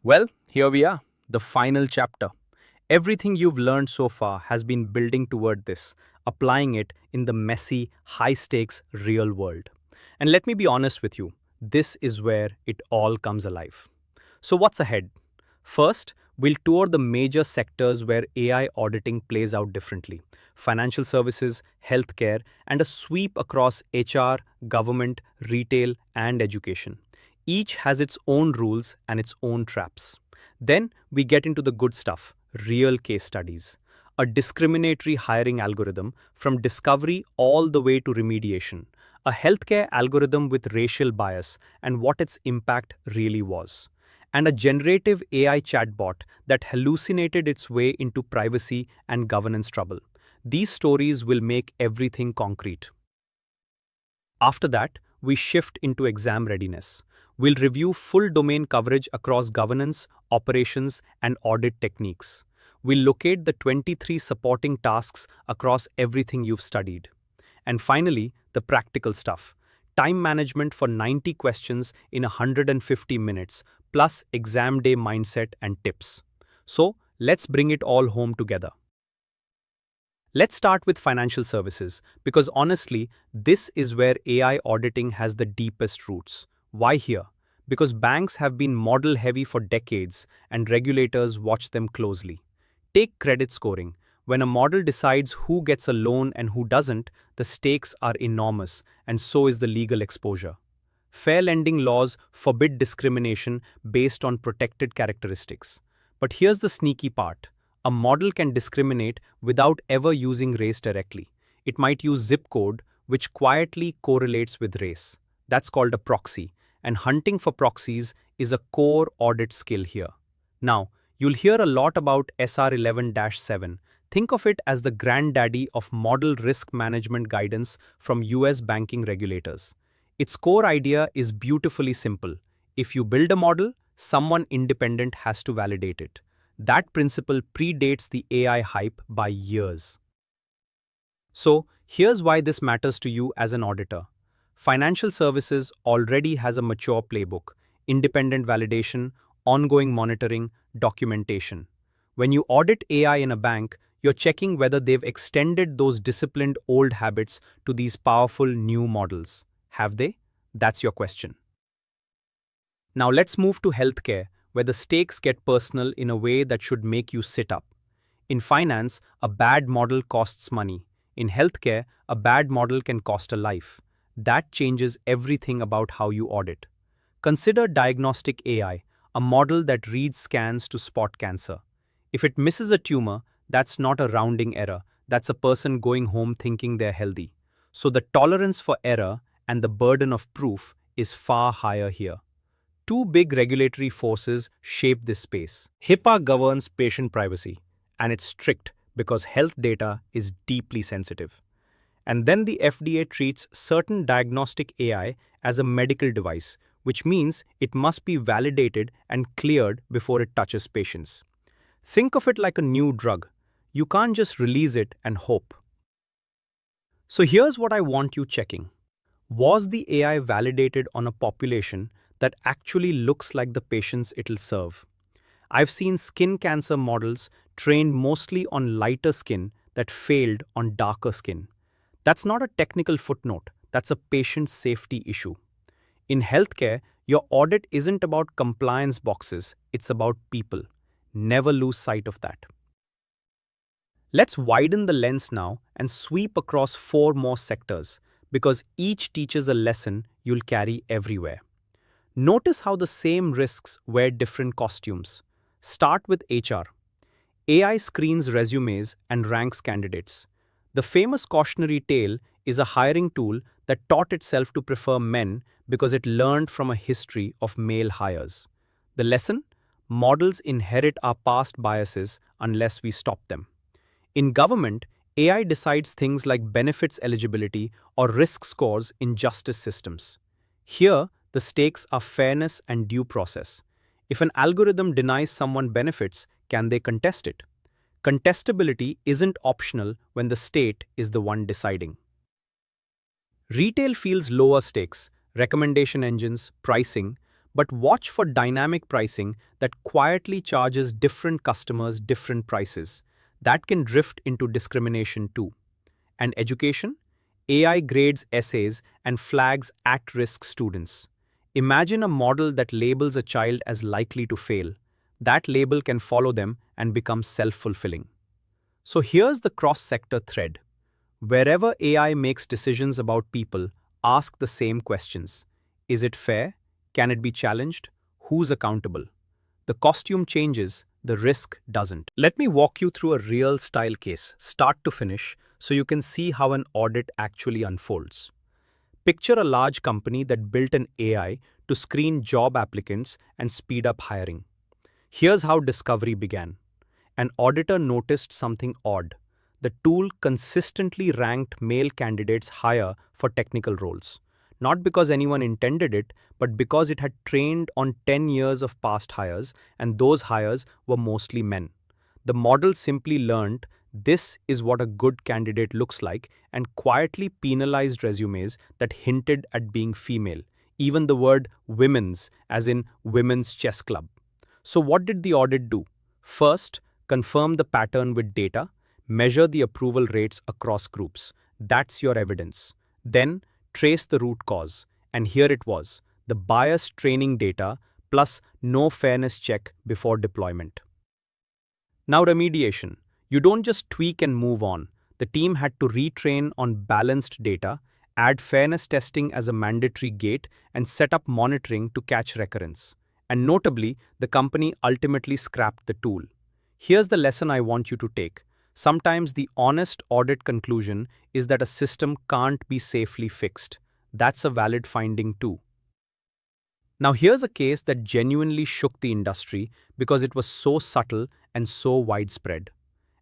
Well, here we are, the final chapter. Everything you've learned so far has been building toward this, applying it in the messy, high stakes real world. And let me be honest with you, this is where it all comes alive. So, what's ahead? First, we'll tour the major sectors where AI auditing plays out differently: financial services, healthcare, and a sweep across HR, government, retail, and education. Each has its own rules and its own traps. Then we get into the good stuff, real case studies. A discriminatory hiring algorithm from discovery all the way to remediation. A healthcare algorithm with racial bias and what its impact really was. And a generative AI chatbot that hallucinated its way into privacy and governance trouble. These stories will make everything concrete. After that, we shift into exam readiness. We'll review full domain coverage across governance, operations, and audit techniques. We'll locate the 23 supporting tasks across everything you've studied. And finally, the practical stuff: time management for 90 questions in 150 minutes, plus exam day mindset and tips. So, let's bring it all home together. Let's start with financial services, because honestly, this is where AI auditing has the deepest roots. Why here? Because banks have been model heavy for decades and regulators watch them closely. Take credit scoring. When a model decides who gets a loan and who doesn't, the stakes are enormous, and so is the legal exposure. Fair lending laws forbid discrimination based on protected characteristics. But here's the sneaky part: a model can discriminate without ever using race directly. It might use zip code, which quietly correlates with race. That's called a proxy, and hunting for proxies is a core audit skill here. Now, you'll hear a lot about SR 11-7. Think of it as the granddaddy of model risk management guidance from US banking regulators. Its core idea is beautifully simple. If you build a model, someone independent has to validate it. That principle predates the AI hype by years. So, here's why this matters to you as an auditor. Financial services already has a mature playbook: independent validation, ongoing monitoring, documentation. When you audit AI in a bank, you're checking whether they've extended those disciplined old habits to these powerful new models. Have they? That's your question. Now let's move to healthcare, where the stakes get personal in a way that should make you sit up. In finance, a bad model costs money. In healthcare, a bad model can cost a life. That changes everything about how you audit. Consider diagnostic AI, a model that reads scans to spot cancer. If it misses a tumor, that's not a rounding error, that's a person going home thinking they're healthy. So the tolerance for error and the burden of proof is far higher here. Two big regulatory forces shape this space. HIPAA governs patient privacy, and it's strict because health data is deeply sensitive. And then the FDA treats certain diagnostic AI as a medical device, which means it must be validated and cleared before it touches patients. Think of it like a new drug. You can't just release it and hope. So here's what I want you checking. Was the AI validated on a population that actually looks like the patients it'll serve? I've seen skin cancer models trained mostly on lighter skin that failed on darker skin. That's not a technical footnote, that's a patient safety issue. In healthcare, your audit isn't about compliance boxes, it's about people. Never lose sight of that. Let's widen the lens now and sweep across 4 more sectors, because each teaches a lesson you'll carry everywhere. Notice how the same risks wear different costumes. Start with HR. AI screens resumes and ranks candidates. The famous cautionary tale is a hiring tool that taught itself to prefer men because it learned from a history of male hires. The lesson? Models inherit our past biases unless we stop them. In government, AI decides things like benefits eligibility or risk scores in justice systems. Here, the stakes are fairness and due process. If an algorithm denies someone benefits, can they contest it? Contestability isn't optional when the state is the one deciding. Retail feels lower stakes: recommendation engines, pricing, But watch for dynamic pricing that quietly charges different customers different prices. That can drift into discrimination too. And education? AI grades essays and flags at-risk students. Imagine a model that labels a child as likely to fail. That label can follow them and become self-fulfilling. So here's the cross-sector thread. Wherever AI makes decisions about people, ask the same questions. Is it fair? Can it be challenged? Who's accountable? The costume changes, the risk doesn't. Let me walk you through a real style case, start to finish, so you can see how an audit actually unfolds. Picture a large company that built an AI to screen job applicants and speed up hiring. Here's how discovery began. An auditor noticed something odd. The tool consistently ranked male candidates higher for technical roles. Not because anyone intended it, but because it had trained on 10 years of past hires, and those hires were mostly men. The model simply learned this is what a good candidate looks like and quietly penalized resumes that hinted at being female, even the word women's, as in women's chess club. So, what did the audit do? First, confirm the pattern with data, measure the approval rates across groups. That's your evidence. Then, trace the root cause. And here it was, the bias training data plus no fairness check before deployment. Now, remediation. You don't just tweak and move on. The team had to retrain on balanced data, add fairness testing as a mandatory gate, and set up monitoring to catch recurrence. And notably, the company ultimately scrapped the tool. Here's the lesson I want you to take. Sometimes the honest audit conclusion is that a system can't be safely fixed. That's a valid finding too. Now here's a case that genuinely shook the industry because it was so subtle and so widespread.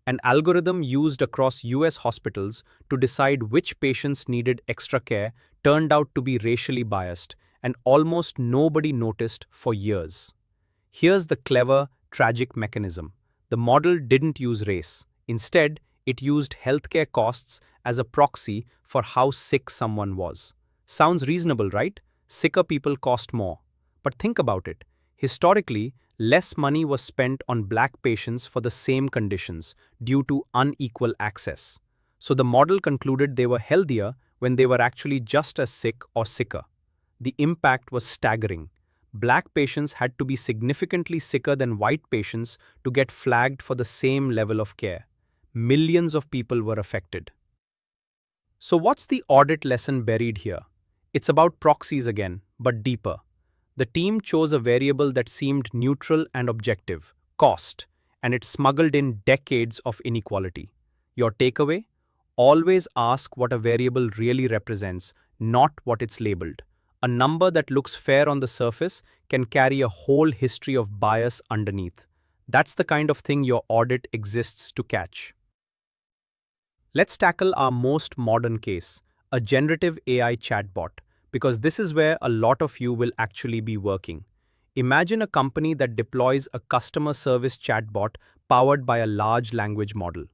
An algorithm used across US hospitals to decide which patients needed extra care turned out to be racially biased, and almost nobody noticed for years. Here's the clever, tragic mechanism. The model didn't use race. Instead, it used healthcare costs as a proxy for how sick someone was. Sounds reasonable, right? Sicker people cost more. But think about it. Historically, less money was spent on black patients for the same conditions due to unequal access. So the model concluded they were healthier when they were actually just as sick or sicker. The impact was staggering. Black patients had to be significantly sicker than white patients to get flagged for the same level of care. Millions of people were affected. So what's the audit lesson buried here? It's about proxies again, but deeper. The team chose a variable that seemed neutral and objective, cost, and it smuggled in decades of inequality. Your takeaway? Always ask what a variable really represents, not what it's labeled. A number that looks fair on the surface can carry a whole history of bias underneath. That's the kind of thing your audit exists to catch. Let's tackle our most modern case, a generative AI chatbot, because this is where a lot of you will actually be working. Imagine a company that deploys a customer service chatbot powered by a large language model.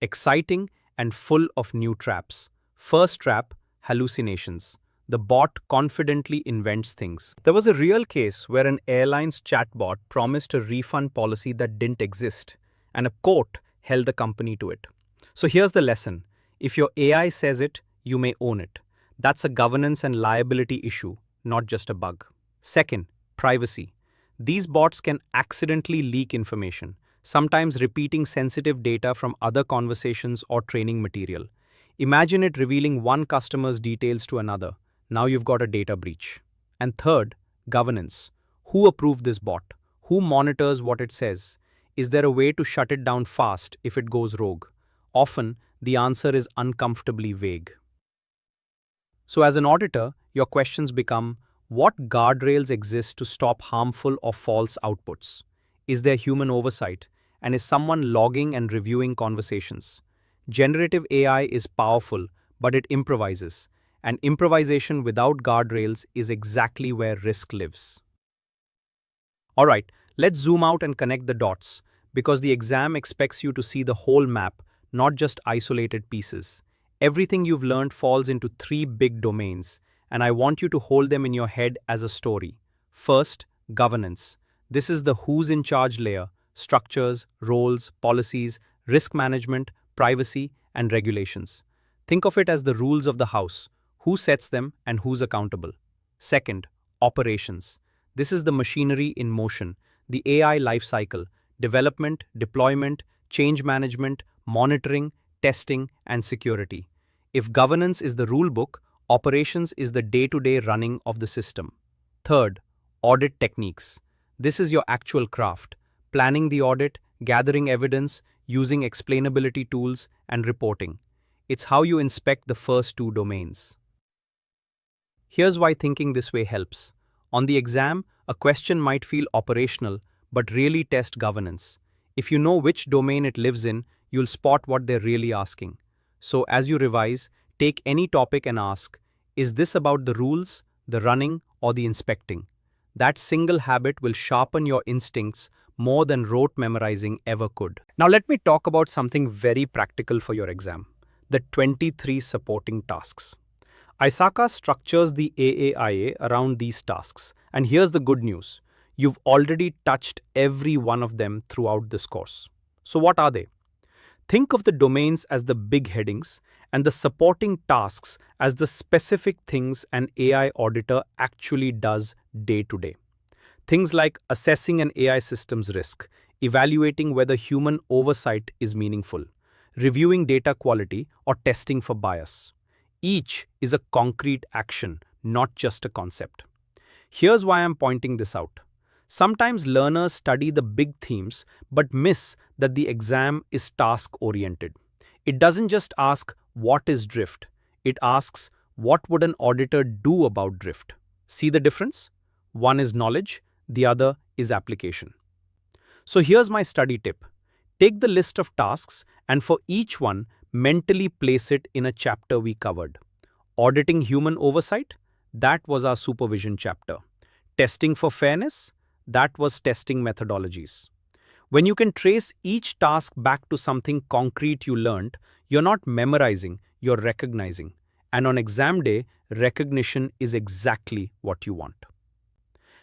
Exciting and full of new traps. First trap, hallucinations. The bot confidently invents things. There was a real case where an airline's chatbot promised a refund policy that didn't exist, and a court held the company to it. So here's the lesson. If your AI says it, you may own it. That's a governance and liability issue, not just a bug. Second, privacy. These bots can accidentally leak information, sometimes repeating sensitive data from other conversations or training material. Imagine it revealing one customer's details to another. Now you've got a data breach. And third, governance. Who approved this bot? Who monitors what it says? Is there a way to shut it down fast if it goes rogue? Often, the answer is uncomfortably vague. So as an auditor, your questions become, what guardrails exist to stop harmful or false outputs? Is there human oversight? And is someone logging and reviewing conversations? Generative AI is powerful, but it improvises. And improvisation without guardrails is exactly where risk lives. Alright, let's zoom out and connect the dots, because the exam expects you to see the whole map, not just isolated pieces. Everything you've learned falls into three big domains, and I want you to hold them in your head as a story. First, governance. This is the who's in charge layer: structures, roles, policies, risk management, privacy, and regulations. Think of it as the rules of the house: who sets them and who's accountable. Second, operations. This is the machinery in motion, the AI lifecycle: development, deployment, change management, monitoring, testing, and security. If governance is the rule book, operations is the day-to-day running of the system. Third, audit techniques. This is your actual craft: planning the audit, gathering evidence, using explainability tools, and reporting. It's how you inspect the first two domains. Here's why thinking this way helps. On the exam, a question might feel operational, but really test governance. If you know which domain it lives in, you'll spot what they're really asking. So, as you revise, take any topic and ask, is this about the rules, the running, or the inspecting? That single habit will sharpen your instincts more than rote memorizing ever could. Now, let me talk about something very practical for your exam: the 23 supporting tasks. ISACA structures the AAIA around these tasks, and here's the good news: you've already touched every one of them throughout this course. So, what are they? Think of the domains as the big headings and the supporting tasks as the specific things an AI auditor actually does day to day. Things like assessing an AI system's risk, evaluating whether human oversight is meaningful, reviewing data quality, or testing for bias. Each is a concrete action, not just a concept. Here's why I'm pointing this out. Sometimes learners study the big themes but miss that the exam is task-oriented. It doesn't just ask what is drift, it asks what would an auditor do about drift. See the difference? One is knowledge, the other is application. So here's my study tip. Take the list of tasks and for each one, mentally place it in a chapter we covered. Auditing human oversight? That was our supervision chapter. Testing for fairness? That was testing methodologies. When you can trace each task back to something concrete you learned, you're not memorizing, you're recognizing. And on exam day, recognition is exactly what you want.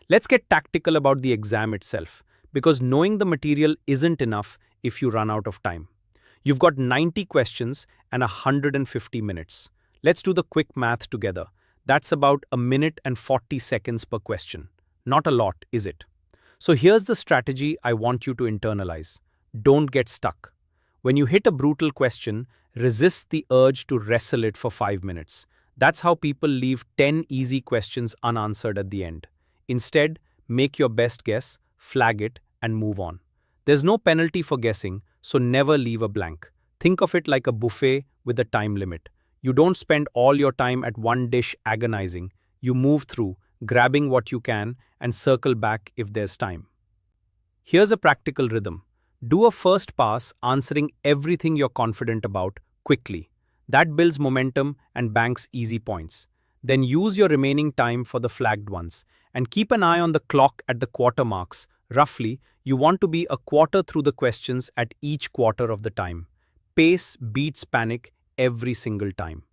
Let's get tactical about the exam itself, because knowing the material isn't enough if you run out of time. You've got 90 questions and 150 minutes. Let's do the quick math together. That's about a minute and 40 seconds per question. Not a lot, is it? So here's the strategy I want you to internalize. Don't get stuck. When you hit a brutal question, resist the urge to wrestle it for 5 minutes. That's how people leave 10 easy questions unanswered at the end. Instead, make your best guess, flag it, and move on. There's no penalty for guessing, so never leave a blank. Think of it like a buffet with a time limit. You don't spend all your time at one dish agonizing. You move through, grabbing what you can, and circle back if there's time. Here's a practical rhythm. Do a first pass answering everything you're confident about quickly. That builds momentum and banks easy points. Then use your remaining time for the flagged ones. And keep an eye on the clock at the quarter marks. Roughly, you want to be a quarter through the questions at each quarter of the time. Pace beats panic every single time.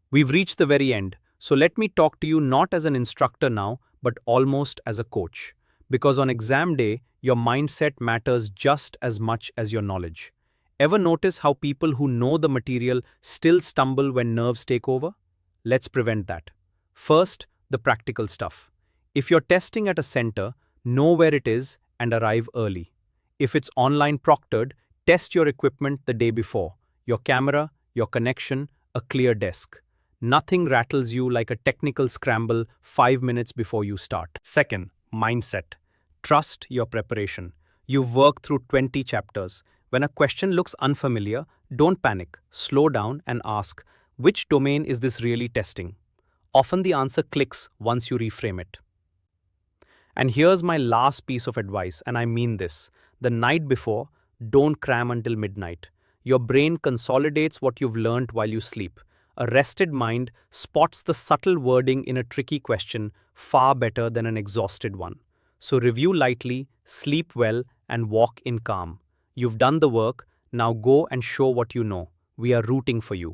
We've reached the very end, so let me talk to you not as an instructor now, but almost as a coach. Because on exam day, your mindset matters just as much as your knowledge. Ever notice how people who know the material still stumble when nerves take over? Let's prevent that. First, the practical stuff. If you're testing at a center, know where it is and arrive early. If it's online proctored, test your equipment the day before. Your camera, your connection, a clear desk. Nothing rattles you like a technical scramble 5 minutes before you start. Second, mindset. Trust your preparation. You've worked through 20 chapters. When a question looks unfamiliar, don't panic. Slow down and ask, which domain is this really testing? Often the answer clicks once you reframe it. And here's my last piece of advice, and I mean this. The night before, don't cram until midnight. Your brain consolidates what you've learned while you sleep. A rested mind spots the subtle wording in a tricky question far better than an exhausted one. So review lightly, sleep well, and walk in calm. You've done the work, now go and show what you know. We are rooting for you.